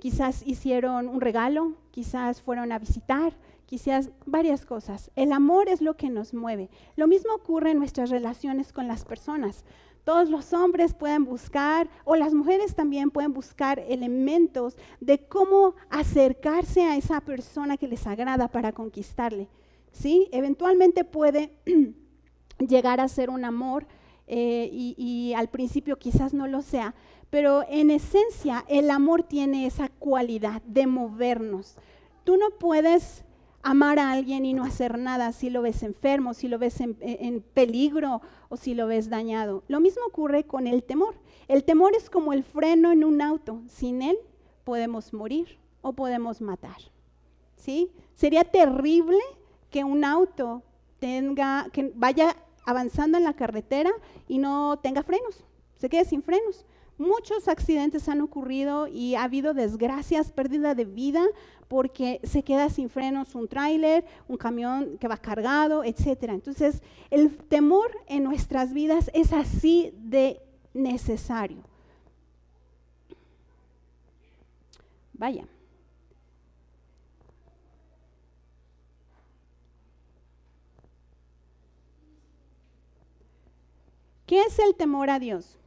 quizás hicieron un regalo, quizás fueron a visitar, quizás varias cosas. El amor es lo que nos mueve. Lo mismo ocurre en nuestras relaciones con las personas. Todos los hombres pueden buscar, o las mujeres también pueden buscar elementos de cómo acercarse a esa persona que les agrada para conquistarle, ¿sí? Eventualmente puede llegar a ser un amor y al principio quizás no lo sea, pero en esencia el amor tiene esa cualidad de movernos. Tú no puedes amar a alguien y no hacer nada si lo ves enfermo, si lo ves en peligro o si lo ves dañado. Lo mismo ocurre con el temor. El temor es como el freno en un auto. Sin él podemos morir o podemos matar, ¿sí? Sería terrible que un auto que vaya avanzando en la carretera y no tenga frenos, se quede sin frenos. Muchos accidentes han ocurrido y ha habido desgracias, pérdida de vida, porque se queda sin frenos un tráiler, un camión que va cargado, etcétera. Entonces, el temor en nuestras vidas es así de necesario. Vaya. ¿Qué es el temor a Dios?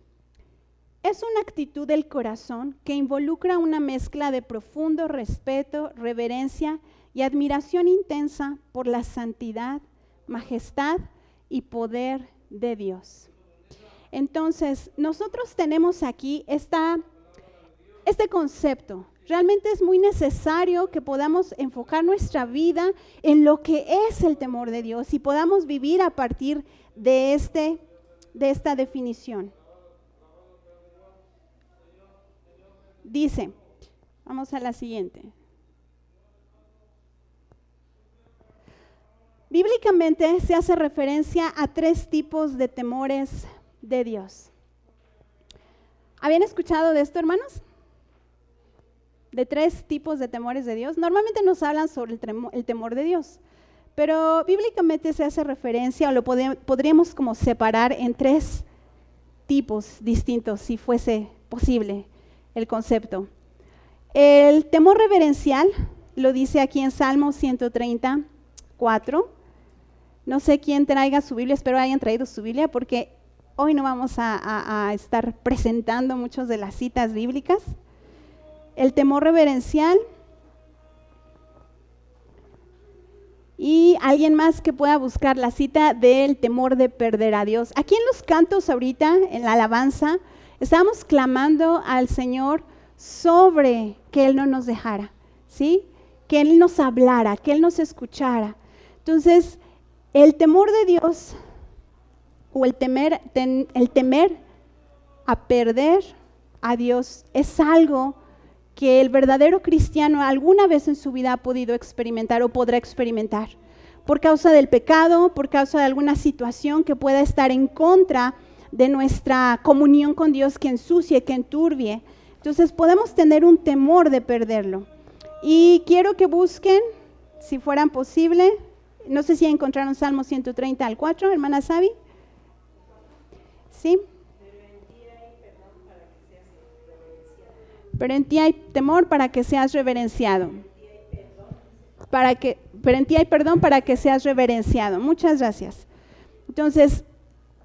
Es una actitud del corazón que involucra una mezcla de profundo respeto, reverencia y admiración intensa por la santidad, majestad y poder de Dios. Entonces, nosotros tenemos aquí este concepto. Realmente es muy necesario que podamos enfocar nuestra vida en lo que es el temor de Dios y podamos vivir a partir de esta definición. Dice, vamos a la siguiente. Bíblicamente se hace referencia a 3 tipos de temores de Dios. ¿Habían escuchado de esto, hermanos? De 3 tipos de temores de Dios. Normalmente nos hablan sobre el temor de Dios, pero bíblicamente se hace referencia, o lo podríamos como separar en 3 tipos distintos, si fuese posible el concepto. El temor reverencial lo dice aquí en Salmo 134. No sé quién traiga su Biblia, espero hayan traído su Biblia, porque hoy no vamos a estar presentando muchas de las citas bíblicas. El temor reverencial. Y alguien más que pueda buscar la cita del temor de perder a Dios. Aquí en los cantos ahorita, en la alabanza, estamos clamando al Señor sobre que Él no nos dejara, ¿sí? Que Él nos hablara, que Él nos escuchara. Entonces, el temor de Dios o el temer a perder a Dios es algo que el verdadero cristiano alguna vez en su vida ha podido experimentar o podrá experimentar por causa del pecado, por causa de alguna situación que pueda estar en contra de nuestra comunión con Dios, que ensucie, que enturbie. Entonces podemos tener un temor de perderlo. Y quiero que busquen, si fueran posible, no sé si encontraron Salmo 130 al 4, hermana Sabi. ¿Sí? Pero en ti hay temor para que seas reverenciado. Pero en ti hay perdón para que seas reverenciado. Muchas gracias. Entonces,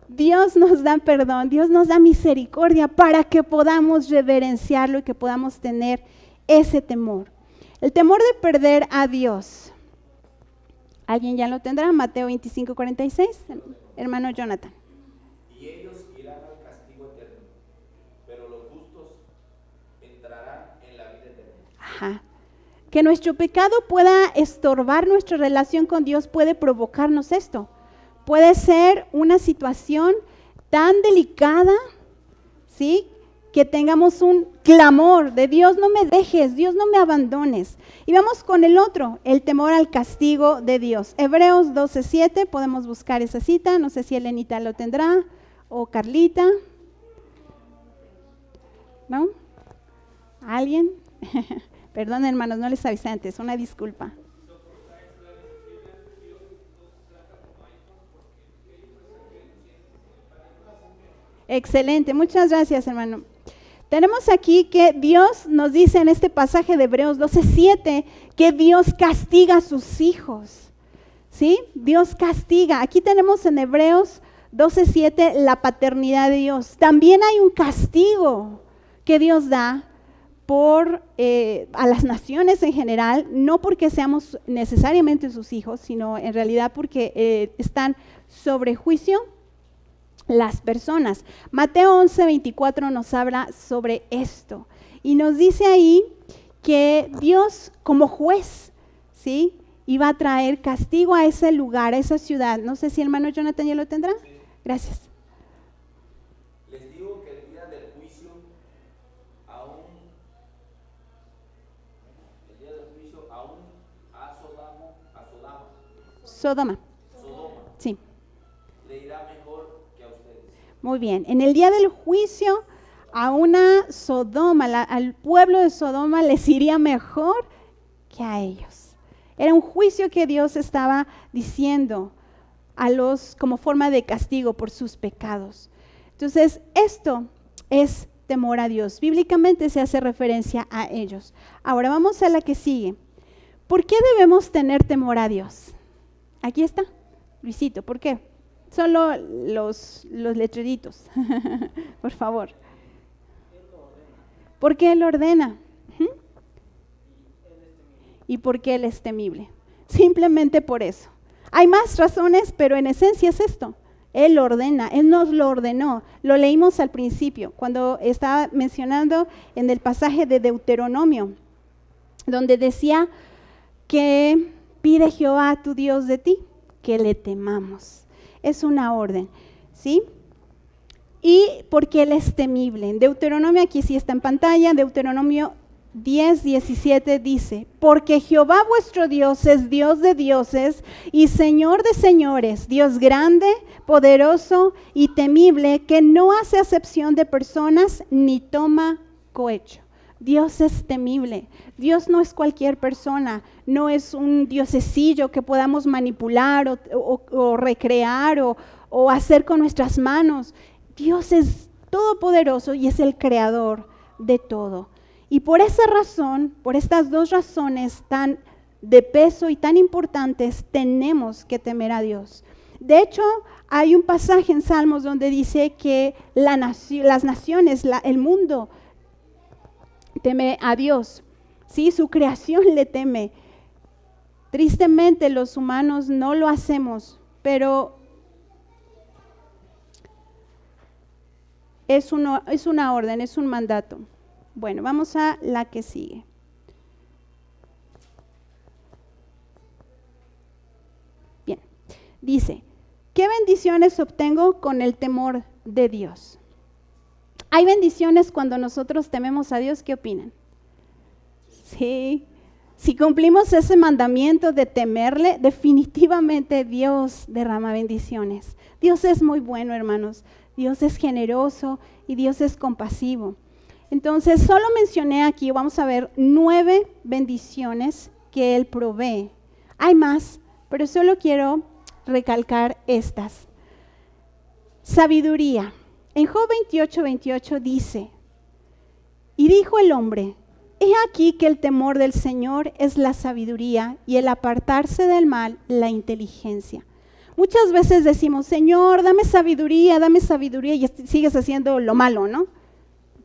Dios nos da perdón, Dios nos da misericordia para que podamos reverenciarlo y que podamos tener ese temor. El temor de perder a Dios. ¿Alguien ya lo tendrá? Mateo 25:46, hermano Jonathan. Y ellos irán al castigo eterno, pero los justos entrarán en la vida eterna. Ajá. Que nuestro pecado pueda estorbar nuestra relación con Dios puede provocarnos esto. Puede ser una situación tan delicada, ¿sí?, que tengamos un clamor de Dios, no me dejes, Dios, no me abandones. Y vamos con el otro, el temor al castigo de Dios. Hebreos 12:7, podemos buscar esa cita, no sé si Elenita lo tendrá o Carlita. ¿No? ¿Alguien? Perdón, hermanos, no les avisé antes, una disculpa. Excelente, muchas gracias, hermano. Tenemos aquí que Dios nos dice en este pasaje de Hebreos 12:7 que Dios castiga a sus hijos. ¿Sí? Dios castiga. Aquí tenemos en Hebreos 12:7 la paternidad de Dios. También hay un castigo que Dios da a las naciones en general, no porque seamos necesariamente sus hijos, sino en realidad porque están sobre juicio las personas. Mateo 11:24 nos habla sobre esto y nos dice ahí que Dios como juez, ¿sí?, iba a traer castigo a ese lugar, a esa ciudad. No sé si el hermano Jonathan ya lo tendrá. Sí. Gracias. Les digo que el día del juicio aún a Sodoma. Sí. Le irá mejor que a ustedes. Muy bien. En el día del juicio a una Sodoma, al pueblo de Sodoma les iría mejor que a ellos. Era un juicio que Dios estaba diciendo como forma de castigo por sus pecados. Entonces, esto es temor a Dios. Bíblicamente se hace referencia a ellos. Ahora vamos a la que sigue. ¿Por qué debemos tener temor a Dios? Aquí está, Luisito, ¿por qué? Solo los letreritos, por favor. ¿Por qué Él ordena? ¿Y por qué Él es temible? Simplemente por eso. Hay más razones, pero en esencia es esto. Él ordena, Él nos lo ordenó. Lo leímos al principio, cuando estaba mencionando en el pasaje de Deuteronomio, donde decía que pide Jehová tu Dios de ti, que le temamos. Es una orden, ¿sí? Y porque Él es temible. En Deuteronomio, aquí sí está en pantalla, Deuteronomio 10:17 dice, porque Jehová vuestro Dios es Dios de dioses y Señor de señores, Dios grande, poderoso y temible, que no hace acepción de personas ni toma cohecho. Dios es temible. Dios no es cualquier persona, no es un diosecillo que podamos manipular o recrear o hacer con nuestras manos. Dios es todopoderoso y es el creador de todo. Y por esa razón, por estas dos razones tan de peso y tan importantes, tenemos que temer a Dios. De hecho, hay un pasaje en Salmos donde dice que las naciones, el mundo, teme a Dios. Sí, su creación le teme. Tristemente, los humanos no lo hacemos, pero es una orden, es un mandato. Bueno, vamos a la que sigue. Bien, dice, ¿qué bendiciones obtengo con el temor de Dios? Hay bendiciones cuando nosotros tememos a Dios, ¿qué opinan? Sí, si cumplimos ese mandamiento de temerle, definitivamente Dios derrama bendiciones. Dios es muy bueno, hermanos. Dios es generoso y Dios es compasivo. Entonces, solo mencioné aquí, vamos a ver 9 bendiciones que Él provee. Hay más, pero solo quiero recalcar estas. Sabiduría. En Job 28:28 dice, y dijo el hombre, he aquí que el temor del Señor es la sabiduría y el apartarse del mal, la inteligencia. Muchas veces decimos, Señor, dame sabiduría, y sigues haciendo lo malo, ¿no?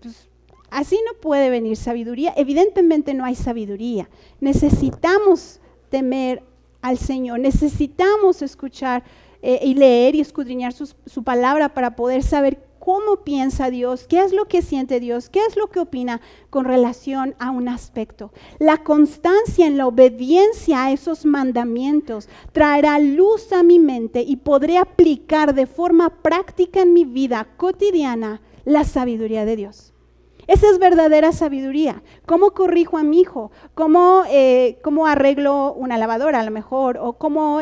Pues, así no puede venir sabiduría. Evidentemente no hay sabiduría. Necesitamos temer al Señor, necesitamos escuchar y leer y escudriñar su palabra para poder saber cómo piensa Dios, qué es lo que siente Dios, qué es lo que opina con relación a un aspecto. La constancia en la obediencia a esos mandamientos traerá luz a mi mente y podré aplicar de forma práctica en mi vida cotidiana la sabiduría de Dios. Esa es verdadera sabiduría. ¿Cómo corrijo a mi hijo? ¿Cómo arreglo una lavadora a lo mejor? ¿O cómo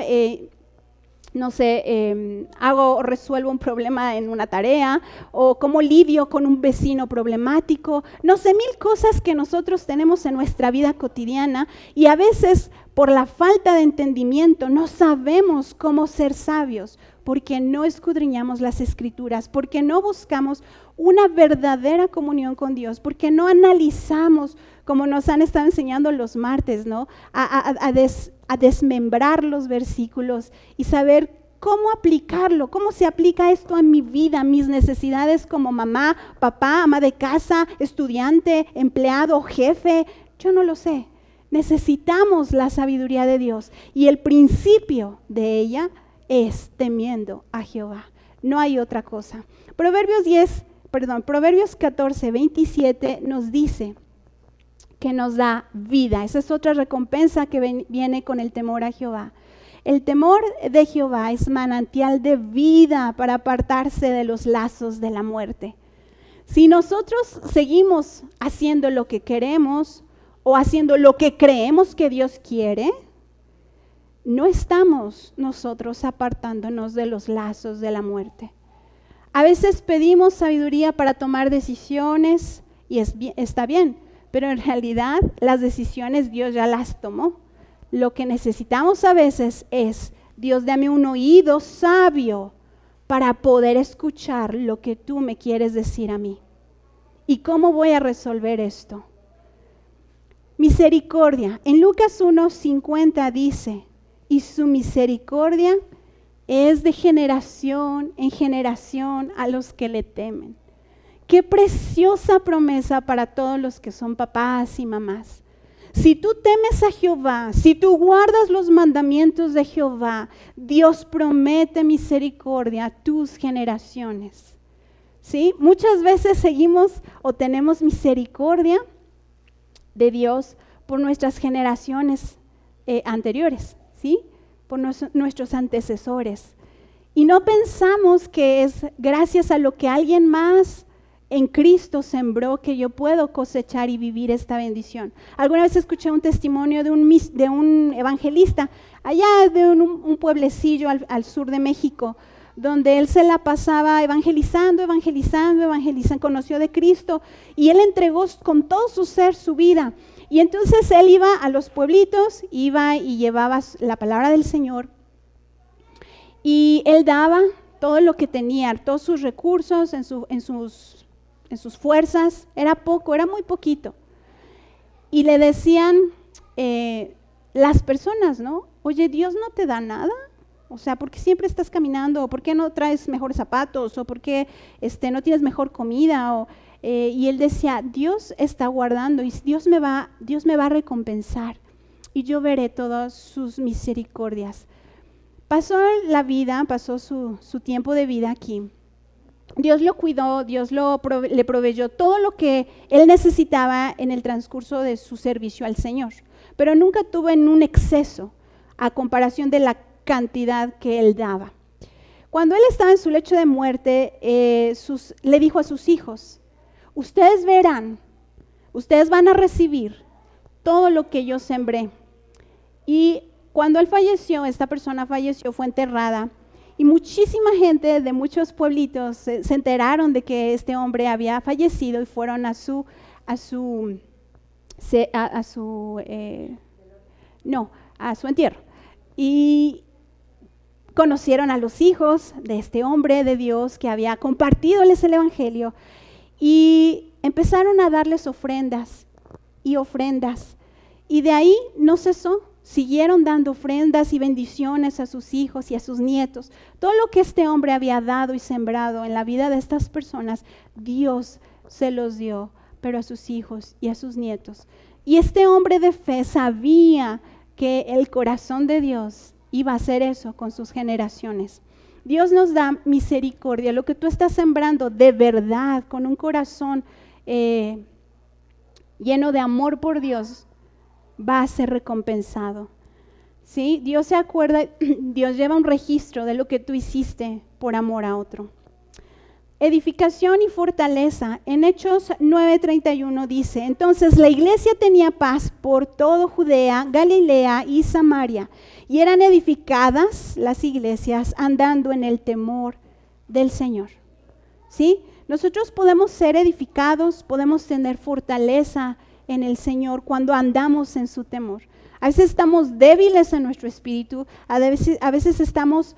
resuelvo un problema en una tarea, o cómo lidio con un vecino problemático, no sé, 1000 cosas que nosotros tenemos en nuestra vida cotidiana y a veces por la falta de entendimiento no sabemos cómo ser sabios, porque no escudriñamos las Escrituras, porque no buscamos una verdadera comunión con Dios, porque no analizamos, como nos han estado enseñando los martes, ¿no? A desmembrar los versículos y saber cómo aplicarlo, cómo se aplica esto a mi vida, a mis necesidades como mamá, papá, ama de casa, estudiante, empleado, jefe. Yo no lo sé. Necesitamos la sabiduría de Dios y el principio de ella es temiendo a Jehová. No hay otra cosa. Proverbios 14, 27 nos dice que nos da vida. Esa es otra recompensa que viene con el temor a Jehová. El temor de Jehová es manantial de vida para apartarse de los lazos de la muerte. Si nosotros seguimos haciendo lo que queremos o haciendo lo que creemos que Dios quiere, no estamos nosotros apartándonos de los lazos de la muerte. A veces pedimos sabiduría para tomar decisiones y está bien, pero en realidad las decisiones Dios ya las tomó. Lo que necesitamos a veces es, Dios, dame un oído sabio para poder escuchar lo que tú me quieres decir a mí. ¿Y cómo voy a resolver esto? Misericordia. En Lucas 1:50 dice, y su misericordia es de generación en generación a los que le temen. Qué preciosa promesa para todos los que son papás y mamás. Si tú temes a Jehová, si tú guardas los mandamientos de Jehová, Dios promete misericordia a tus generaciones. ¿Sí? Muchas veces seguimos o tenemos misericordia de Dios por nuestras generaciones anteriores, ¿sí? Por nuestros antecesores. Y no pensamos que es gracias a lo que alguien más en Cristo sembró que yo puedo cosechar y vivir esta bendición. Alguna vez escuché un testimonio de un evangelista allá de un pueblecillo al sur de México, donde él se la pasaba evangelizando, conoció de Cristo y él entregó con todo su ser su vida. Y entonces él iba a los pueblitos, iba y llevaba la palabra del Señor y él daba todo lo que tenía, todos sus recursos en sus fuerzas, era poco, era muy poquito. Y le decían las personas, ¿no? Oye, ¿Dios no te da nada? O sea, ¿por qué siempre estás caminando? ¿O por qué no traes mejores zapatos? ¿O por qué no tienes mejor comida? Y él decía, Dios está guardando y Dios me va a recompensar y yo veré todas sus misericordias. Pasó su tiempo de vida aquí. Dios lo cuidó, Dios le proveyó todo lo que él necesitaba en el transcurso de su servicio al Señor, pero nunca tuvo en un exceso a comparación de la cantidad que él daba. Cuando él estaba en su lecho de muerte, le dijo a sus hijos, ustedes verán, ustedes van a recibir todo lo que yo sembré. Y cuando él falleció, esta persona falleció, fue enterrada, y muchísima gente de muchos pueblitos se enteraron de que este hombre había fallecido y fueron a su entierro. Y conocieron a los hijos de este hombre de Dios que había compartidoles el evangelio y empezaron a darles ofrendas. Y de ahí no cesó. Siguieron dando ofrendas y bendiciones a sus hijos y a sus nietos. Todo lo que este hombre había dado y sembrado en la vida de estas personas, Dios se los dio, pero a sus hijos y a sus nietos. Y este hombre de fe sabía que el corazón de Dios iba a hacer eso con sus generaciones. Dios nos da misericordia. Lo que tú estás sembrando de verdad, con un corazón lleno de amor por Dios, va a ser recompensado. ¿Sí? Dios se acuerda, Dios lleva un registro de lo que tú hiciste por amor a otro. Edificación y fortaleza. En Hechos 9:31 dice, entonces la iglesia tenía paz por todo Judea, Galilea y Samaria, y eran edificadas las iglesias andando en el temor del Señor. ¿Sí? Nosotros podemos ser edificados, podemos tener fortaleza en el Señor cuando andamos en su temor. A veces estamos débiles en nuestro espíritu, a veces estamos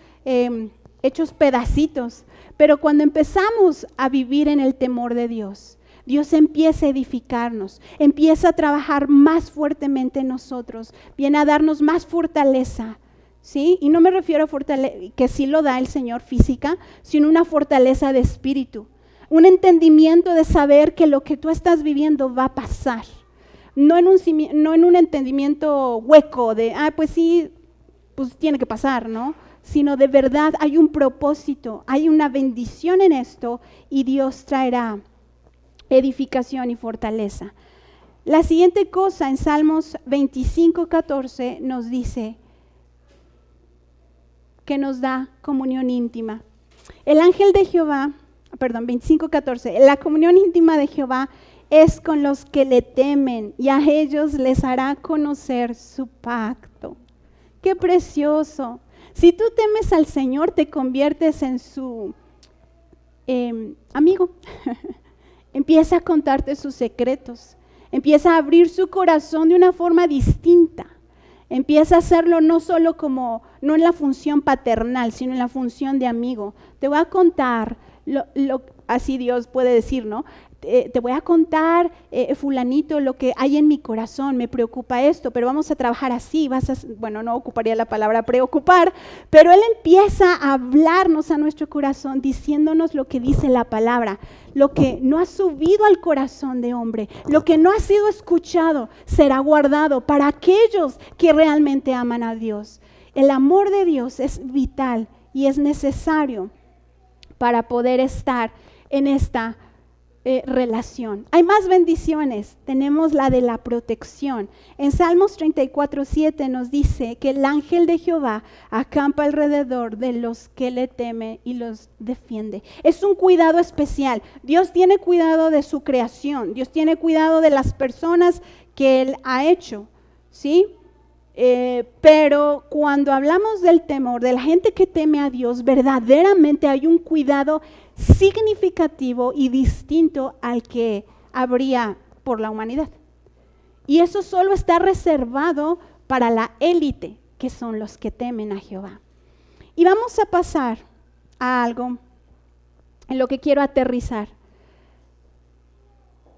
hechos pedacitos. Pero cuando empezamos a vivir en el temor de Dios, Dios empieza a edificarnos, empieza a trabajar más fuertemente en nosotros, viene a darnos más fortaleza, ¿sí? Y no me refiero a fortaleza, que sí lo da el Señor física, sino una fortaleza de espíritu, un entendimiento de saber que lo que tú estás viviendo va a pasar, no en un entendimiento hueco de, pues sí, pues tiene que pasar, ¿no? Sino de verdad hay un propósito, hay una bendición en esto y Dios traerá edificación y fortaleza. La siguiente cosa en Salmos 25:14 nos dice que nos da comunión íntima. El ángel de Jehová, 25:14, la comunión íntima de Jehová es con los que le temen y a ellos les hará conocer su pacto. ¡Qué precioso! Si tú temes al Señor, te conviertes en su amigo. Empieza a contarte sus secretos. Empieza a abrir su corazón de una forma distinta. Empieza a hacerlo no solo no en la función paternal, sino en la función de amigo. Te voy a contar, así Dios puede decir, ¿no? Te voy a contar, fulanito, lo que hay en mi corazón, me preocupa esto, pero vamos a trabajar así, no ocuparía la palabra preocupar, pero Él empieza a hablarnos a nuestro corazón, diciéndonos lo que dice la palabra, lo que no ha subido al corazón de hombre, lo que no ha sido escuchado, será guardado para aquellos que realmente aman a Dios. El amor de Dios es vital y es necesario para poder estar en esta relación. Hay más bendiciones, tenemos la de la protección. En Salmos 34:7 nos dice que el ángel de Jehová acampa alrededor de los que le temen y los defiende. Es un cuidado especial. Dios tiene cuidado de su creación, Dios tiene cuidado de las personas que Él ha hecho, ¿sí? Pero cuando hablamos del temor, de la gente que teme a Dios, verdaderamente hay un cuidado significativo y distinto al que habría por la humanidad. Y eso solo está reservado para la élite, que son los que temen a Jehová. Y vamos a pasar a algo en lo que quiero aterrizar.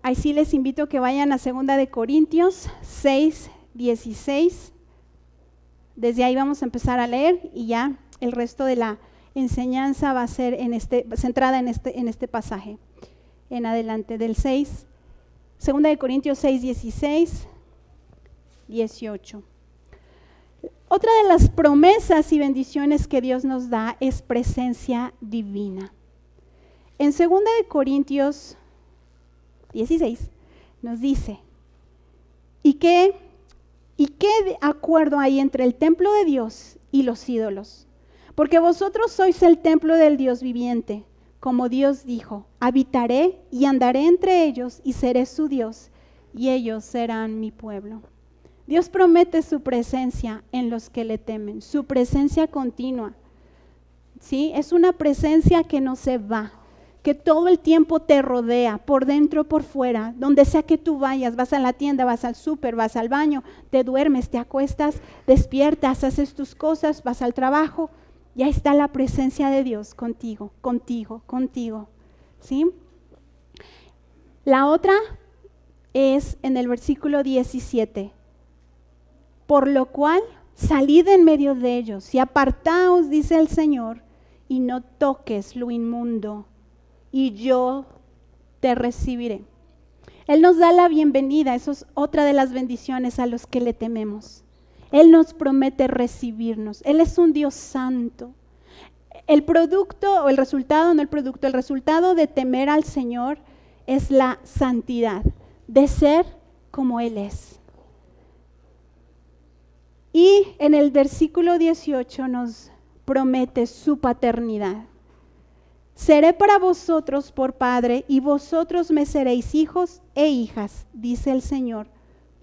Ahí sí les invito a que vayan a 2 de Corintios 6:16. Desde ahí vamos a empezar a leer y ya el resto de la enseñanza va a ser centrada en este pasaje. En adelante, del 6, 2 de Corintios 6:16, 18. Otra de las promesas y bendiciones que Dios nos da es presencia divina. En 2 de Corintios 16 nos dice, ¿y qué acuerdo hay entre el templo de Dios y los ídolos? Porque vosotros sois el templo del Dios viviente. Como Dios dijo, habitaré y andaré entre ellos y seré su Dios y ellos serán mi pueblo. Dios promete su presencia en los que le temen, su presencia continua. ¿Sí? Es una presencia que no se va, que todo el tiempo te rodea, por dentro, por fuera, donde sea que tú vayas, vas a la tienda, vas al súper, vas al baño, te duermes, te acuestas, despiertas, haces tus cosas, vas al trabajo, y ahí está la presencia de Dios contigo, ¿sí? La otra es en el versículo 17, por lo cual salid en medio de ellos y apartaos, dice el Señor, y no toques lo inmundo, y yo te recibiré. Él nos da la bienvenida, eso es otra de las bendiciones a los que le tememos. Él nos promete recibirnos, Él es un Dios santo. El resultado de temer al Señor es la santidad, de ser como Él es. Y en el versículo 18 nos promete su paternidad. Seré para vosotros por padre y vosotros me seréis hijos e hijas, dice el Señor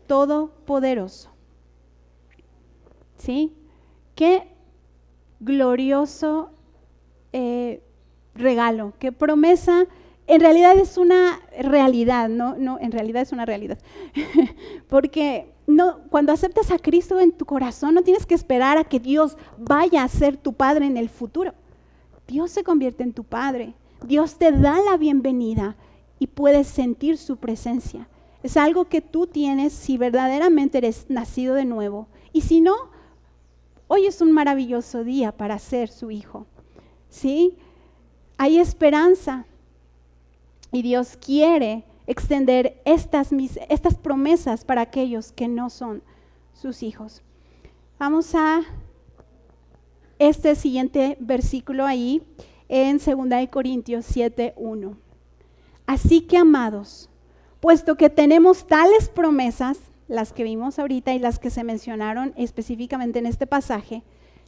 Todopoderoso. ¿Sí? Qué glorioso regalo, qué promesa. En realidad es una realidad, no, en realidad es una realidad. Porque cuando aceptas a Cristo en tu corazón, no tienes que esperar a que Dios vaya a ser tu Padre en el futuro. Dios se convierte en tu Padre. Dios te da la bienvenida y puedes sentir su presencia. Es algo que tú tienes si verdaderamente eres nacido de nuevo. Y si no, hoy es un maravilloso día para ser su hijo. ¿Sí? Hay esperanza y Dios quiere extender estas promesas para aquellos que no son sus hijos. Vamos a este siguiente versículo ahí en 2 Corintios 7:1. Así que, amados, puesto que tenemos tales promesas, las que vimos ahorita y las que se mencionaron específicamente en este pasaje,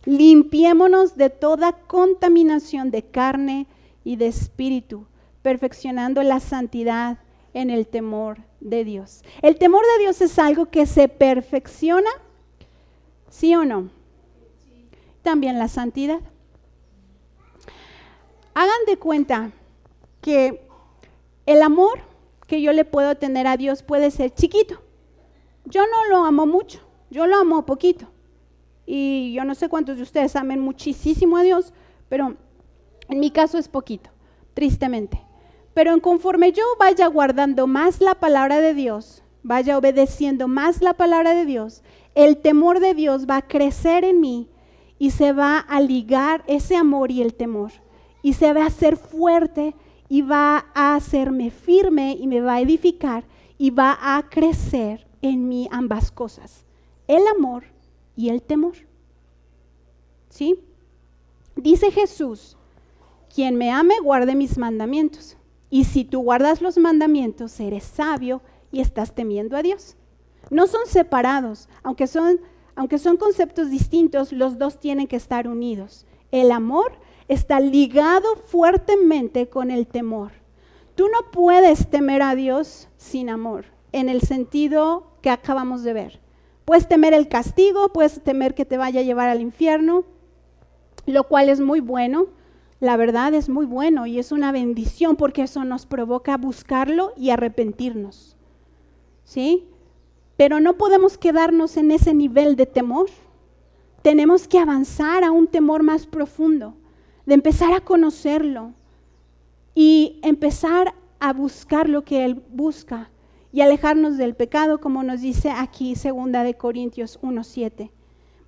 limpiémonos de toda contaminación de carne y de espíritu, perfeccionando la santidad en el temor de Dios. ¿El temor de Dios es algo que se perfecciona? ¿Sí o no? Sí. También la santidad. Hagan de cuenta que el amor que yo le puedo tener a Dios puede ser chiquito. Yo no lo amo mucho, yo lo amo poquito. Y yo no sé cuántos de ustedes amen muchísimo a Dios, pero en mi caso es poquito, tristemente. Pero conforme yo vaya guardando más la palabra de Dios, vaya obedeciendo más la palabra de Dios, el temor de Dios va a crecer en mí y se va a ligar ese amor y el temor. Y se va a hacer fuerte y va a hacerme firme y me va a edificar y va a crecer en mí ambas cosas, el amor y el temor. ¿Sí? Dice Jesús, quien me ame guarde mis mandamientos. Y si tú guardas los mandamientos, eres sabio y estás temiendo a Dios. No son separados, aunque son conceptos distintos, los dos tienen que estar unidos. El amor está ligado fuertemente con el temor. Tú no puedes temer a Dios sin amor, en el sentido que acabamos de ver. Puedes temer el castigo, puedes temer que te vaya a llevar al infierno, lo cual es muy bueno. La verdad es muy bueno y es una bendición porque eso nos provoca a buscarlo y arrepentirnos. ¿Sí? Pero no podemos quedarnos en ese nivel de temor. Tenemos que avanzar a un temor más profundo, de empezar a conocerlo y empezar a buscar lo que Él busca y alejarnos del pecado, como nos dice aquí 2 Corintios 1:7.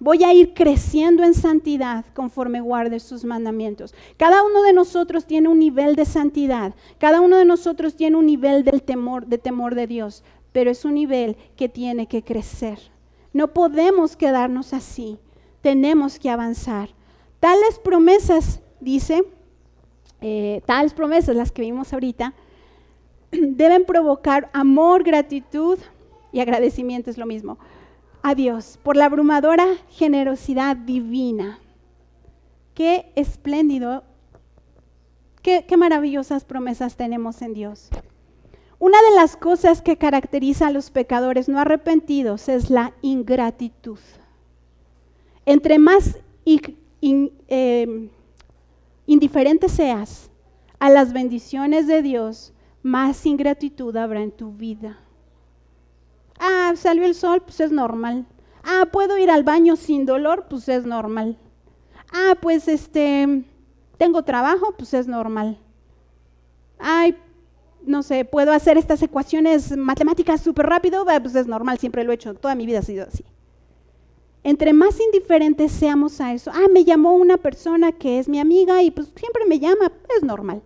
Voy a ir creciendo en santidad conforme guarde sus mandamientos. Cada uno de nosotros tiene un nivel de santidad. Cada uno de nosotros tiene un nivel del temor de Dios. Pero es un nivel que tiene que crecer. No podemos quedarnos así. Tenemos que avanzar. Tales promesas, dice, tales promesas, las que vimos ahorita, deben provocar amor, gratitud y agradecimiento, es lo mismo, a Dios por la abrumadora generosidad divina. Qué espléndido, qué maravillosas promesas tenemos en Dios. Una de las cosas que caracteriza a los pecadores no arrepentidos es la ingratitud. Entre más indiferente seas a las bendiciones de Dios, más ingratitud habrá en tu vida. Ah, salió el sol, pues es normal. Ah, puedo ir al baño sin dolor, pues es normal. Ah, pues tengo trabajo, pues es normal. Ay, no sé, puedo hacer estas ecuaciones matemáticas súper rápido, pues es normal, siempre lo he hecho, toda mi vida ha sido así. Entre más indiferentes seamos a eso, me llamó una persona que es mi amiga y pues siempre me llama, es normal.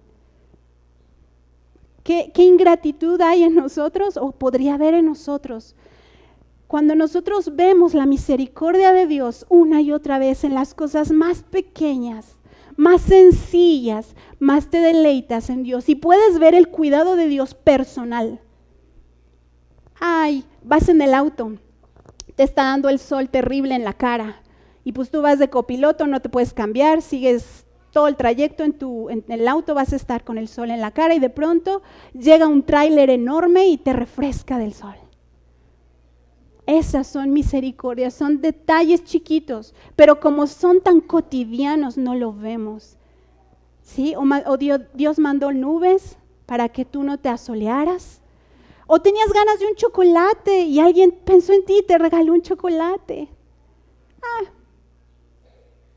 ¿Qué ingratitud hay en nosotros o podría haber en nosotros? Cuando nosotros vemos la misericordia de Dios una y otra vez en las cosas más pequeñas, más sencillas, más te deleitas en Dios y puedes ver el cuidado de Dios personal. Ay, vas en el auto, te está dando el sol terrible en la cara y pues tú vas de copiloto, no te puedes cambiar, sigues todo el trayecto en el auto, vas a estar con el sol en la cara y de pronto llega un tráiler enorme y te refresca del sol. Esas son misericordias, son detalles chiquitos, pero como son tan cotidianos no lo vemos. ¿Sí? O Dios mandó nubes para que tú no te asolearas. O tenías ganas de un chocolate y alguien pensó en ti y te regaló un chocolate.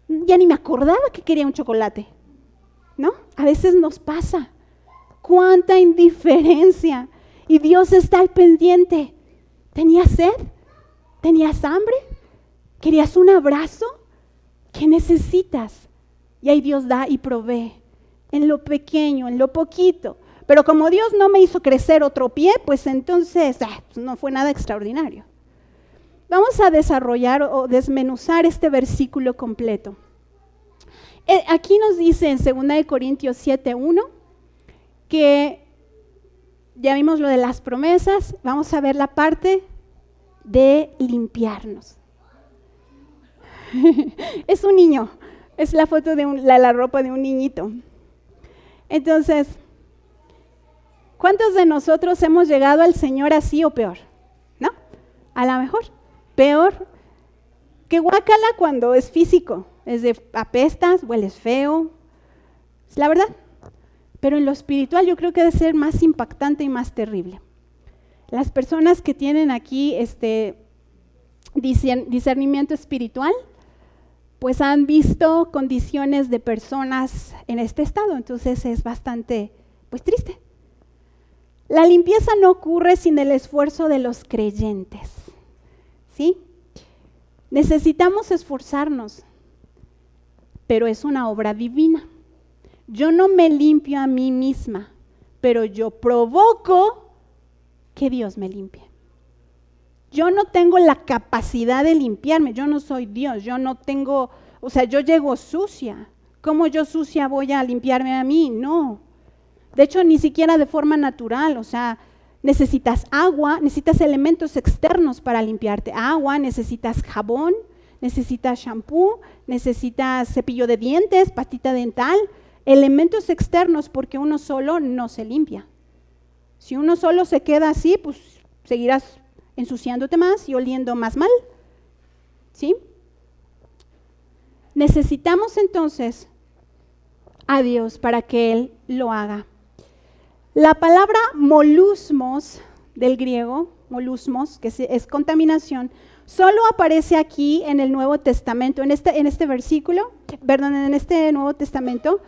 Ya ni me acordaba que quería un chocolate. ¿no? A veces nos pasa. ¡Cuánta indiferencia! Y Dios está al pendiente. ¿Tenías sed? ¿Tenías hambre? ¿Querías un abrazo? ¿Qué necesitas? Y ahí Dios da y provee. En lo pequeño, en lo poquito. Pero como Dios no me hizo crecer otro pie, pues entonces no fue nada extraordinario. Vamos a desarrollar o desmenuzar este versículo completo. Aquí nos dice en 2 Corintios 7:1 que ya vimos lo de las promesas, vamos a ver la parte de limpiarnos. Es un niño, es la foto de la ropa de un niñito. Entonces, ¿cuántos de nosotros hemos llegado al Señor así o peor? ¿No? A lo mejor, peor que guácala cuando es físico, es de apestas, hueles feo, es la verdad. Pero en lo espiritual yo creo que debe ser más impactante y más terrible. Las personas que tienen aquí discernimiento espiritual, pues han visto condiciones de personas en este estado, entonces es bastante, pues triste. La limpieza no ocurre sin el esfuerzo de los creyentes, ¿sí? Necesitamos esforzarnos, pero es una obra divina. Yo no me limpio a mí misma, pero yo provoco que Dios me limpie. Yo no tengo la capacidad de limpiarme, yo no soy Dios, yo no tengo, o sea, yo llego sucia. ¿Cómo yo sucia voy a limpiarme a mí? No. De hecho, ni siquiera de forma natural, o sea, necesitas agua, necesitas elementos externos para limpiarte. Agua, necesitas jabón, necesitas shampoo, necesitas cepillo de dientes, pastita dental, elementos externos porque uno solo no se limpia. Si uno solo se queda así, pues seguirás ensuciándote más y oliendo más mal, ¿sí? Necesitamos entonces a Dios para que Él lo haga. La palabra molusmos del griego, molusmos, que es contaminación, solo aparece aquí en el Nuevo Testamento, en este versículo, en este Nuevo Testamento.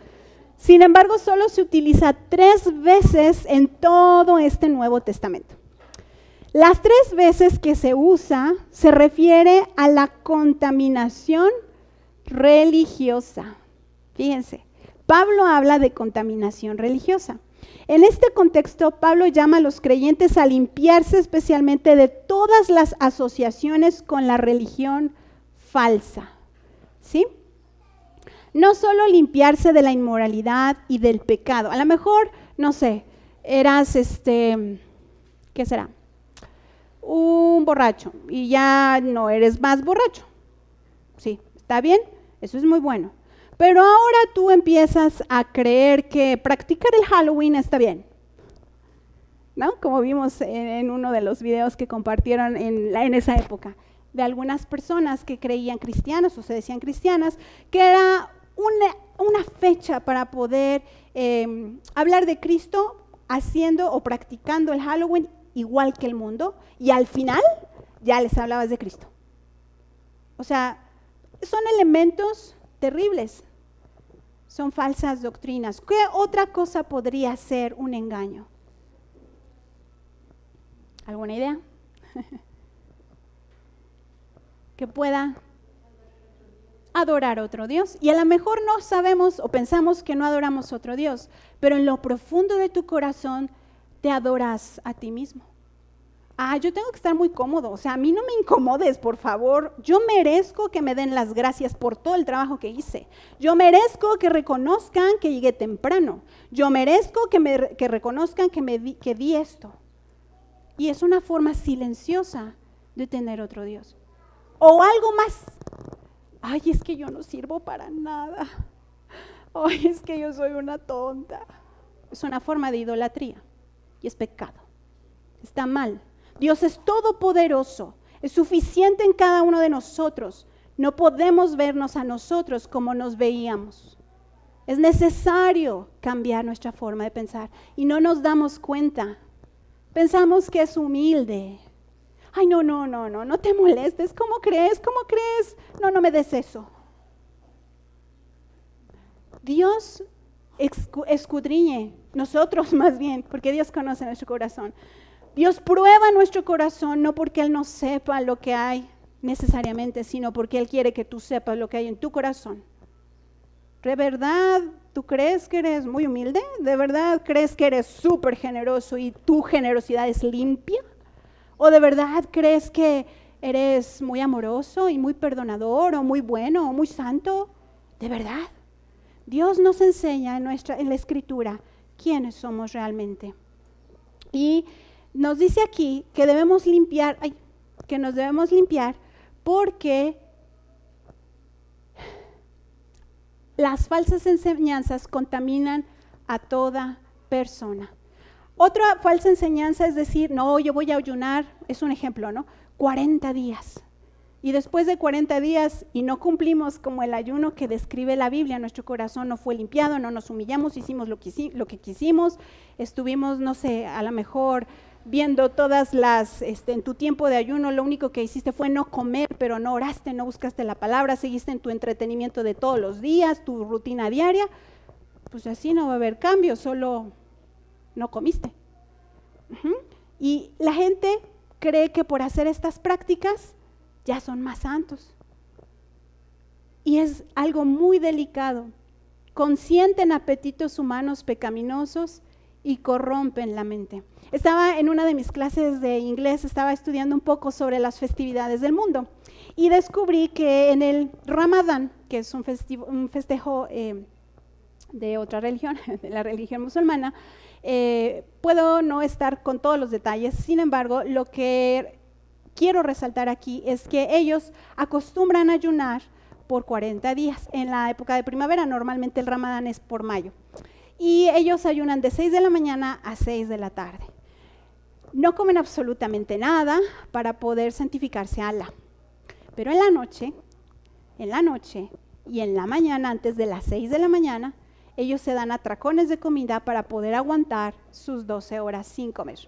Sin embargo, solo se utiliza 3 veces en todo este Nuevo Testamento. Las 3 veces que se usa se refiere a la contaminación religiosa. Fíjense, Pablo habla de contaminación religiosa. En este contexto, Pablo llama a los creyentes a limpiarse especialmente de todas las asociaciones con la religión falsa, ¿sí? No solo limpiarse de la inmoralidad y del pecado. A lo mejor, no sé, eras, ¿qué será? Un borracho y ya no eres más borracho. Sí, está bien, eso es muy bueno. Pero ahora tú empiezas a creer que practicar el Halloween está bien, ¿no? Como vimos en uno de los videos que compartieron en esa época, de algunas personas que creían cristianas o se decían cristianas, que era una fecha para poder hablar de Cristo haciendo o practicando el Halloween igual que el mundo, y al final ya les hablabas de Cristo. O sea, son elementos terribles, son falsas doctrinas. ¿Qué otra cosa podría ser un engaño? ¿Alguna idea? Que pueda adorar a otro Dios. Y a lo mejor no sabemos o pensamos que no adoramos a otro Dios, pero en lo profundo de tu corazón te adoras a ti mismo. Yo tengo que estar muy cómodo, o sea, a mí no me incomodes, por favor. Yo merezco que me den las gracias por todo el trabajo que hice. Yo merezco que reconozcan que llegué temprano. Yo merezco que reconozcan que di esto. Y es una forma silenciosa de tener otro Dios. O algo más. Es que yo no sirvo para nada. Es que yo soy una tonta. Es una forma de idolatría y es pecado. Está mal. Dios es todopoderoso, es suficiente en cada uno de nosotros. No podemos vernos a nosotros como nos veíamos. Es necesario cambiar nuestra forma de pensar y no nos damos cuenta. Pensamos que es humilde. No te molestes. ¿Cómo crees? No me des eso. Dios escudriñe, nosotros más bien, porque Dios conoce nuestro corazón. Dios prueba nuestro corazón no porque Él no sepa lo que hay necesariamente, sino porque Él quiere que tú sepas lo que hay en tu corazón. ¿De verdad tú crees que eres muy humilde? ¿De verdad crees que eres súper generoso y tu generosidad es limpia? ¿O de verdad crees que eres muy amoroso y muy perdonador o muy bueno o muy santo? ¿De verdad? Dios nos enseña en la Escritura quiénes somos realmente. Y nos dice aquí que debemos limpiar, que nos debemos limpiar porque las falsas enseñanzas contaminan a toda persona. Otra falsa enseñanza es decir, no, yo voy a ayunar, es un ejemplo, ¿no? 40 días. Y después de 40 días y no cumplimos como el ayuno que describe la Biblia, nuestro corazón no fue limpiado, no nos humillamos, hicimos lo que quisimos, estuvimos, no sé, a lo mejor viendo todas las, en tu tiempo de ayuno, lo único que hiciste fue no comer, pero no oraste, no buscaste la palabra, seguiste en tu entretenimiento de todos los días, tu rutina diaria, pues así no va a haber cambio, solo no comiste. Y la gente cree que por hacer estas prácticas ya son más santos. Y es algo muy delicado. Consienten apetitos humanos pecaminosos y corrompen la mente. Estaba en una de mis clases de inglés, estaba estudiando un poco sobre las festividades del mundo y descubrí que en el Ramadán, que es un festejo de otra religión, de la religión musulmana, puedo no estar con todos los detalles, sin embargo, lo que quiero resaltar aquí es que ellos acostumbran a ayunar por 40 días. En la época de primavera, normalmente el Ramadán es por mayo. Y ellos ayunan de 6 de la mañana a 6 de la tarde. No comen absolutamente nada para poder santificarse a Allah. Pero en la noche y en la mañana, antes de las 6 de la mañana, ellos se dan atracones de comida para poder aguantar sus 12 horas sin comer.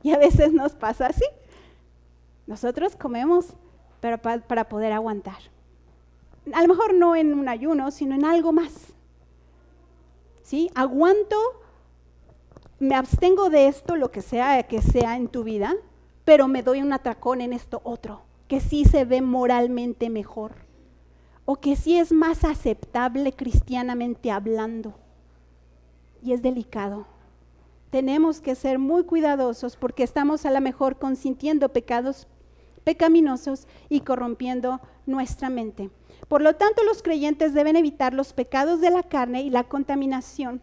Y a veces nos pasa así. Nosotros comemos para poder aguantar. A lo mejor no en un ayuno, sino en algo más. ¿Sí? Aguanto, me abstengo de esto, lo que sea en tu vida, pero me doy un atracón en esto otro, que sí se ve moralmente mejor, o que sí es más aceptable cristianamente hablando. Y es delicado. Tenemos que ser muy cuidadosos porque estamos a lo mejor consintiendo pecados pecaminosos y corrompiendo nuestra mente. Por lo tanto, los creyentes deben evitar los pecados de la carne y la contaminación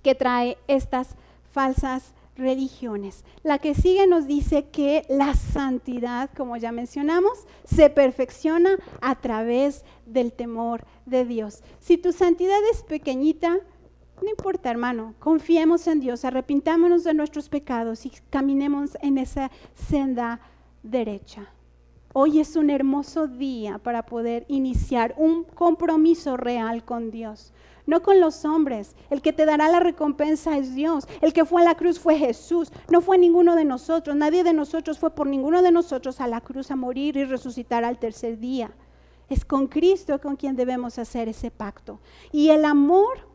que trae estas falsas religiones. La que sigue nos dice que la santidad, como ya mencionamos, se perfecciona a través del temor de Dios. Si tu santidad es pequeñita, no importa, hermano, confiemos en Dios, arrepintámonos de nuestros pecados y caminemos en esa senda derecha. Hoy es un hermoso día para poder iniciar un compromiso real con Dios, no con los hombres. El que te dará la recompensa es Dios. El que fue a la cruz fue Jesús, no fue ninguno de nosotros. Nadie de nosotros fue por ninguno de nosotros a la cruz a morir y resucitar al tercer día. Es con Cristo con quien debemos hacer ese pacto. Y el amor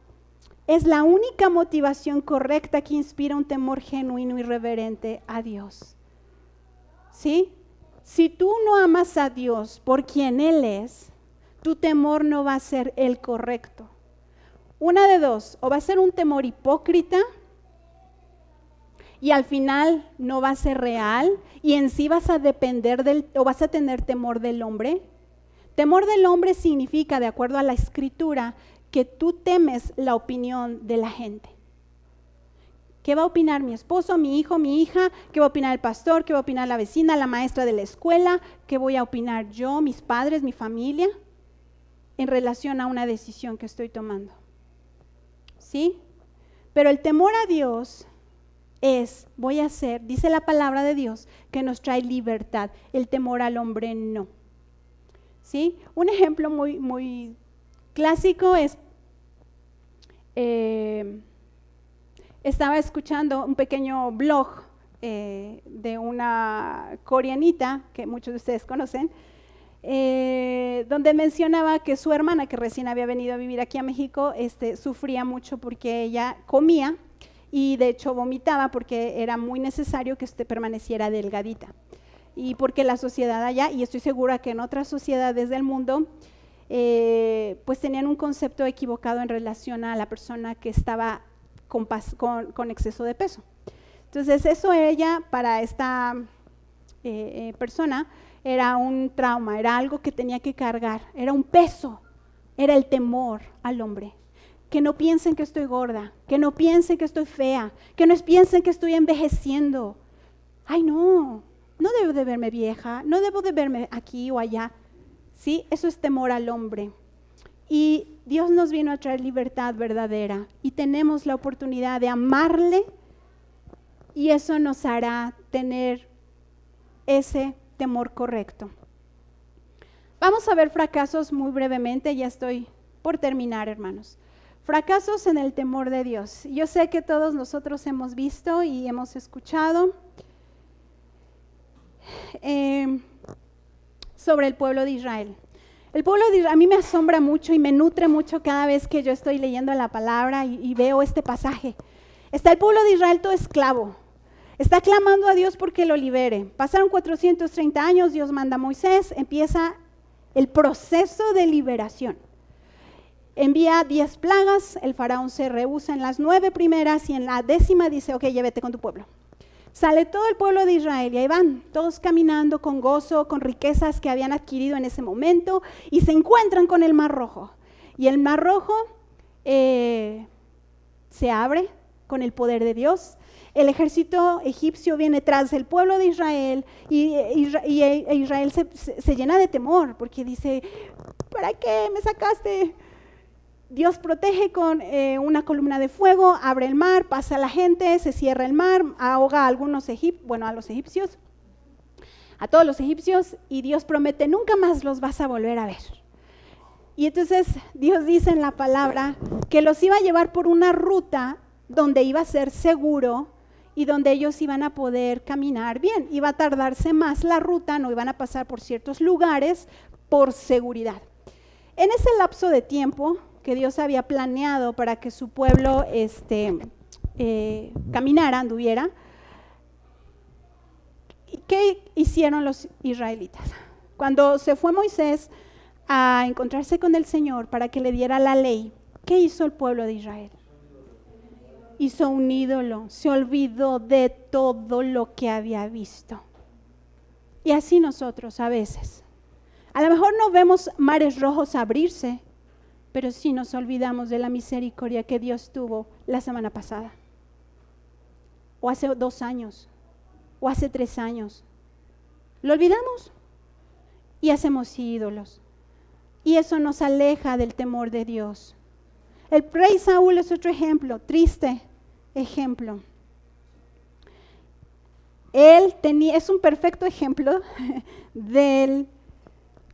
es la única motivación correcta que inspira un temor genuino y reverente a Dios. ¿Sí? Si tú no amas a Dios por quien Él es, tu temor no va a ser el correcto. Una de dos, o va a ser un temor hipócrita y al final no va a ser real y en sí vas a depender o vas a tener temor del hombre. Temor del hombre significa, de acuerdo a la Escritura, que tú temes la opinión de la gente. ¿Qué va a opinar mi esposo, mi hijo, mi hija? ¿Qué va a opinar el pastor? ¿Qué va a opinar la vecina, la maestra de la escuela? ¿Qué voy a opinar yo, mis padres, mi familia? En relación a una decisión que estoy tomando. ¿Sí? Pero el temor a Dios voy a hacer, dice la palabra de Dios, que nos trae libertad. El temor al hombre no. ¿Sí? Un ejemplo muy, muy clásico es... estaba escuchando un pequeño blog de una coreanita que muchos de ustedes conocen, donde mencionaba que su hermana, que recién había venido a vivir aquí a México, sufría mucho porque ella comía y de hecho vomitaba porque era muy necesario que permaneciera delgadita. Y porque la sociedad allá, y estoy segura que en otras sociedades del mundo, pues tenían un concepto equivocado en relación a la persona que estaba con exceso de peso. Entonces eso ella, para esta persona, era un trauma, era algo que tenía que cargar, era un peso, era el temor al hombre. Que no piensen que estoy gorda, que no piensen que estoy fea, que no piensen que estoy envejeciendo. Ay, no debo de verme vieja, no debo de verme aquí o allá. ¿Sí? Eso es temor al hombre. Y Dios nos vino a traer libertad verdadera y tenemos la oportunidad de amarle y eso nos hará tener ese temor correcto. Vamos a ver fracasos muy brevemente, ya estoy por terminar, hermanos. Fracasos en el temor de Dios. Yo sé que todos nosotros hemos visto y hemos escuchado sobre el pueblo de Israel. El pueblo de Israel a mí me asombra mucho y me nutre mucho cada vez que yo estoy leyendo la palabra y veo este pasaje. Está el pueblo de Israel todo esclavo. Está clamando a Dios porque lo libere. Pasaron 430 años, Dios manda a Moisés, empieza el proceso de liberación. Envía 10 plagas, el faraón se rehúsa en las 9 primeras y en la 10ª dice, ok, llévete con tu pueblo. Sale todo el pueblo de Israel y ahí van, todos caminando con gozo, con riquezas que habían adquirido en ese momento y se encuentran con el Mar Rojo. Y el Mar Rojo se abre con el poder de Dios. El ejército egipcio viene tras el pueblo de Israel y Israel se llena de temor porque dice, ¿para qué me sacaste? Dios protege con una columna de fuego, abre el mar, pasa la gente, se cierra el mar, ahoga a algunos a los egipcios, a todos los egipcios, y Dios promete, nunca más los vas a volver a ver. Y entonces Dios dice en la palabra que los iba a llevar por una ruta donde iba a ser seguro y donde ellos iban a poder caminar bien. Iba a tardarse más la ruta, no iban a pasar por ciertos lugares por seguridad. En ese lapso de tiempo que Dios había planeado para que su pueblo caminara, anduviera, ¿qué hicieron los israelitas? Cuando se fue Moisés a encontrarse con el Señor para que le diera la ley, ¿qué hizo el pueblo de Israel? Hizo un ídolo, se olvidó de todo lo que había visto. Y así nosotros a veces. A lo mejor no vemos mares rojos abrirse, pero sí nos olvidamos de la misericordia que Dios tuvo la semana pasada, o hace 2 años, o hace 3 años. Lo olvidamos y hacemos ídolos. Y eso nos aleja del temor de Dios. El rey Saúl es otro ejemplo, triste ejemplo. Es un perfecto ejemplo del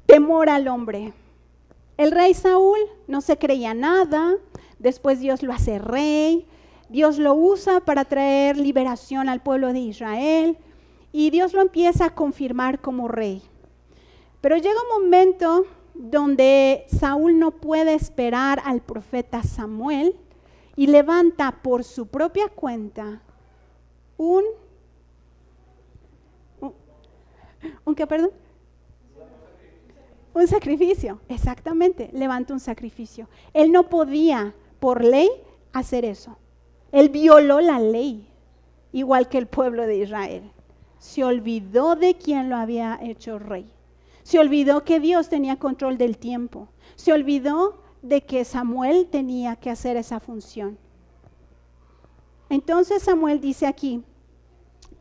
temor al hombre. El rey Saúl no se creía nada, después Dios lo hace rey, Dios lo usa para traer liberación al pueblo de Israel y Dios lo empieza a confirmar como rey. Pero llega un momento donde Saúl no puede esperar al profeta Samuel y levanta por su propia cuenta un sacrificio, exactamente, levanta un sacrificio. Él no podía, por ley, hacer eso. Él violó la ley, igual que el pueblo de Israel. Se olvidó de quién lo había hecho rey. Se olvidó que Dios tenía control del tiempo. Se olvidó de que Samuel tenía que hacer esa función. Entonces Samuel dice aquí,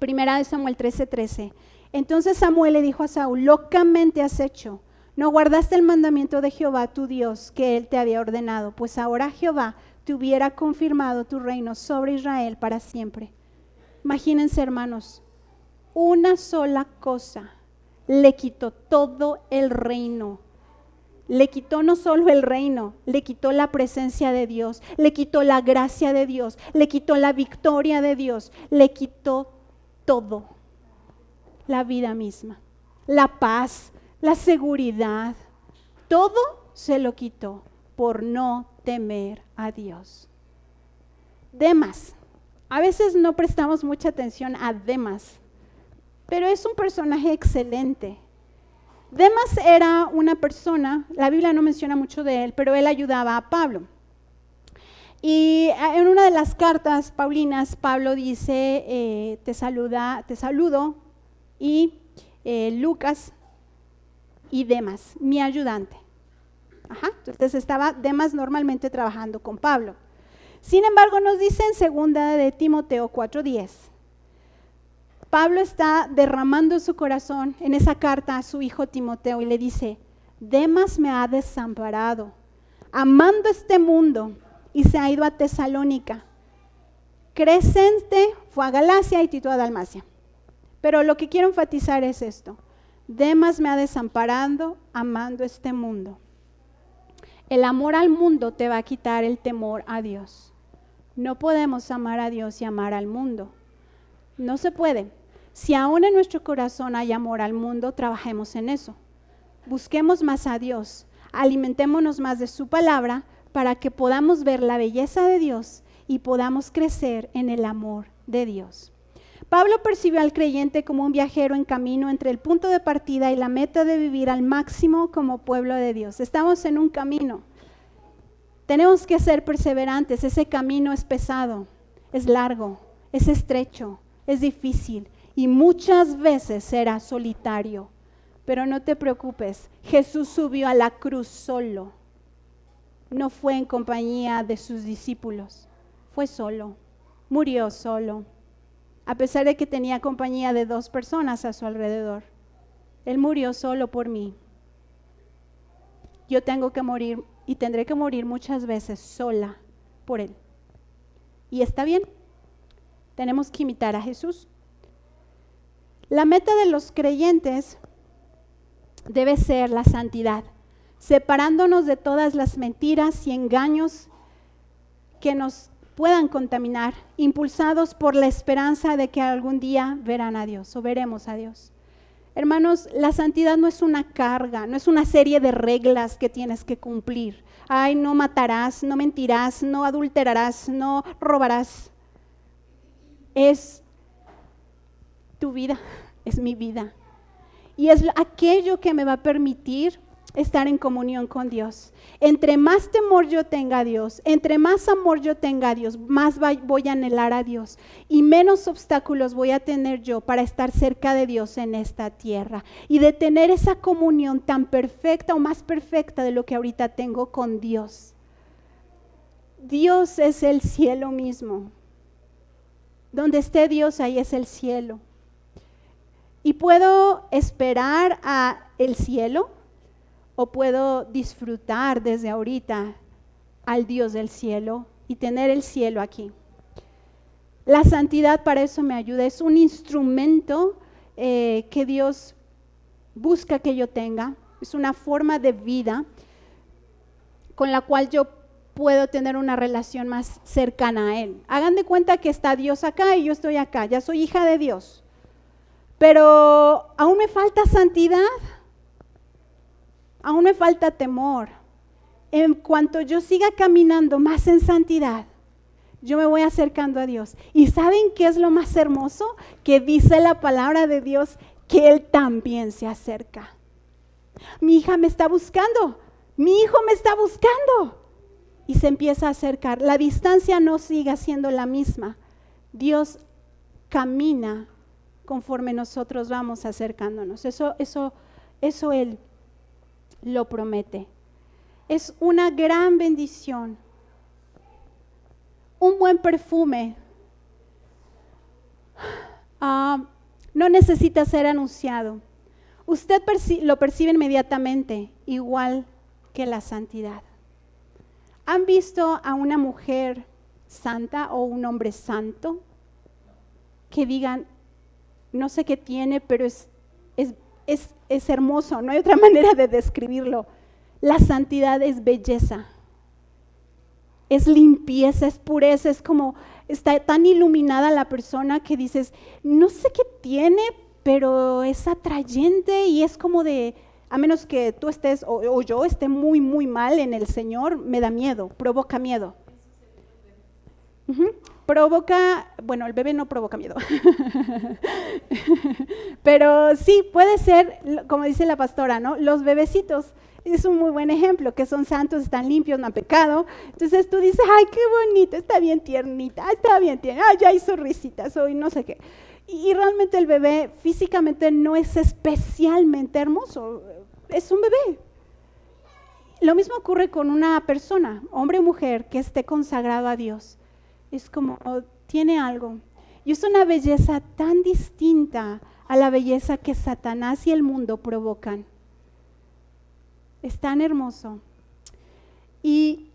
1 Samuel 13:13, entonces Samuel le dijo a Saúl, locamente has hecho, no guardaste el mandamiento de Jehová tu Dios que él te había ordenado, pues ahora Jehová te hubiera confirmado tu reino sobre Israel para siempre. Imagínense, hermanos, una sola cosa le quitó todo el reino. Le quitó no solo el reino, le quitó la presencia de Dios, le quitó la gracia de Dios, le quitó la victoria de Dios, le quitó todo, la vida misma, la paz, la seguridad, todo se lo quitó por no temer a Dios. Demas. A veces no prestamos mucha atención a Demas, pero es un personaje excelente. Demas era una persona, la Biblia no menciona mucho de él, pero él ayudaba a Pablo. Y en una de las cartas paulinas, Pablo dice, te saludo, y Lucas y Demas, mi ayudante. Entonces estaba Demas normalmente trabajando con Pablo. Sin embargo, nos dice en 2 de Timoteo 4:10, Pablo está derramando su corazón en esa carta a su hijo Timoteo y le dice, Demas me ha desamparado, amando este mundo, y se ha ido a Tesalónica. Crescente fue a Galacia y Tito a Dalmacia. Pero lo que quiero enfatizar es esto. Demas me ha desamparado amando este mundo. El amor al mundo te va a quitar el temor a Dios. No podemos amar a Dios y amar al mundo. No se puede. Si aún en nuestro corazón hay amor al mundo, trabajemos en eso. Busquemos más a Dios. Alimentémonos más de su palabra para que podamos ver la belleza de Dios y podamos crecer en el amor de Dios. Pablo percibió al creyente como un viajero en camino entre el punto de partida y la meta de vivir al máximo como pueblo de Dios. Estamos en un camino. Tenemos que ser perseverantes. Ese camino es pesado, es largo, es estrecho, es difícil y muchas veces será solitario. Pero no te preocupes, Jesús subió a la cruz solo. No fue en compañía de sus discípulos, fue solo, murió solo. A pesar de que tenía compañía de 2 personas a su alrededor. Él murió solo por mí. Yo tengo que morir y tendré que morir muchas veces sola por Él. Y está bien, tenemos que imitar a Jesús. La meta de los creyentes debe ser la santidad, separándonos de todas las mentiras y engaños que nos puedan contaminar, impulsados por la esperanza de que algún día verán a Dios o veremos a Dios. Hermanos, la santidad no es una carga, no es una serie de reglas que tienes que cumplir. Ay, no matarás, no mentirás, no adulterarás, no robarás. Es tu vida, es mi vida. Y es aquello que me va a permitir estar en comunión con Dios. Entre más temor yo tenga a Dios, entre más amor yo tenga a Dios, más voy a anhelar a Dios y menos obstáculos voy a tener yo para estar cerca de Dios en esta tierra y de tener esa comunión tan perfecta o más perfecta de lo que ahorita tengo con Dios. Dios es el cielo mismo. Donde esté Dios, ahí es el cielo. Y puedo esperar a el cielo o puedo disfrutar desde ahorita al Dios del cielo y tener el cielo aquí. La santidad para eso me ayuda, es un instrumento que Dios busca que yo tenga, es una forma de vida con la cual yo puedo tener una relación más cercana a Él. Hagan de cuenta que está Dios acá y yo estoy acá, ya soy hija de Dios, pero aún me falta santidad. Aún me falta temor. En cuanto yo siga caminando más en santidad, yo me voy acercando a Dios. ¿Y saben qué es lo más hermoso? Que dice la palabra de Dios que Él también se acerca. Mi hija me está buscando, mi hijo me está buscando. Y se empieza a acercar. La distancia no sigue siendo la misma. Dios camina conforme nosotros vamos acercándonos. Eso Él lo promete. Es una gran bendición. Un buen perfume no necesita ser anunciado. Usted lo percibe inmediatamente, igual que la santidad. ¿Han visto a una mujer santa o un hombre santo que digan, no sé qué tiene, pero es hermoso, no hay otra manera de describirlo? La santidad es belleza, es limpieza, es pureza, es como, está tan iluminada la persona que dices, no sé qué tiene, pero es atrayente y es como de a menos que tú estés o yo esté muy, muy mal en el Señor, me da miedo, provoca miedo. Bueno, el bebé no provoca miedo. Pero sí, puede ser, como dice la pastora, ¿no? Los bebecitos, es un muy buen ejemplo, que son santos, están limpios, no han pecado. Entonces tú dices, ay, qué bonita, está bien tiernita, está bien tierna, ya hizo risitas, hoy no sé qué. Y realmente el bebé físicamente no es especialmente hermoso, es un bebé. Lo mismo ocurre con una persona, hombre o mujer, que esté consagrado a Dios. Es como, tiene algo. Y es una belleza tan distinta a la belleza que Satanás y el mundo provocan. Es tan hermoso. Y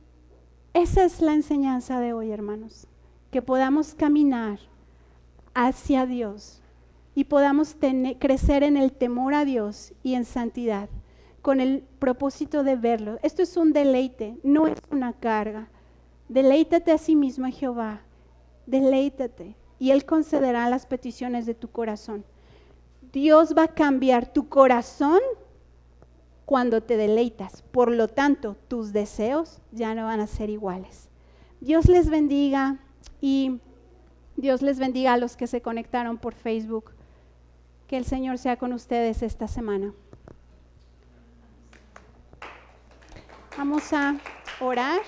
esa es la enseñanza de hoy, hermanos. Que podamos caminar hacia Dios y podamos crecer en el temor a Dios y en santidad, con el propósito de verlo. Esto es un deleite, no es una carga. Deleítate a sí mismo en Jehová, deleítate, y Él concederá las peticiones de tu corazón. Dios va a cambiar tu corazón cuando te deleitas, por lo tanto, tus deseos ya no van a ser iguales. Dios les bendiga y Dios les bendiga a los que se conectaron por Facebook. Que el Señor sea con ustedes esta semana. Vamos a orar.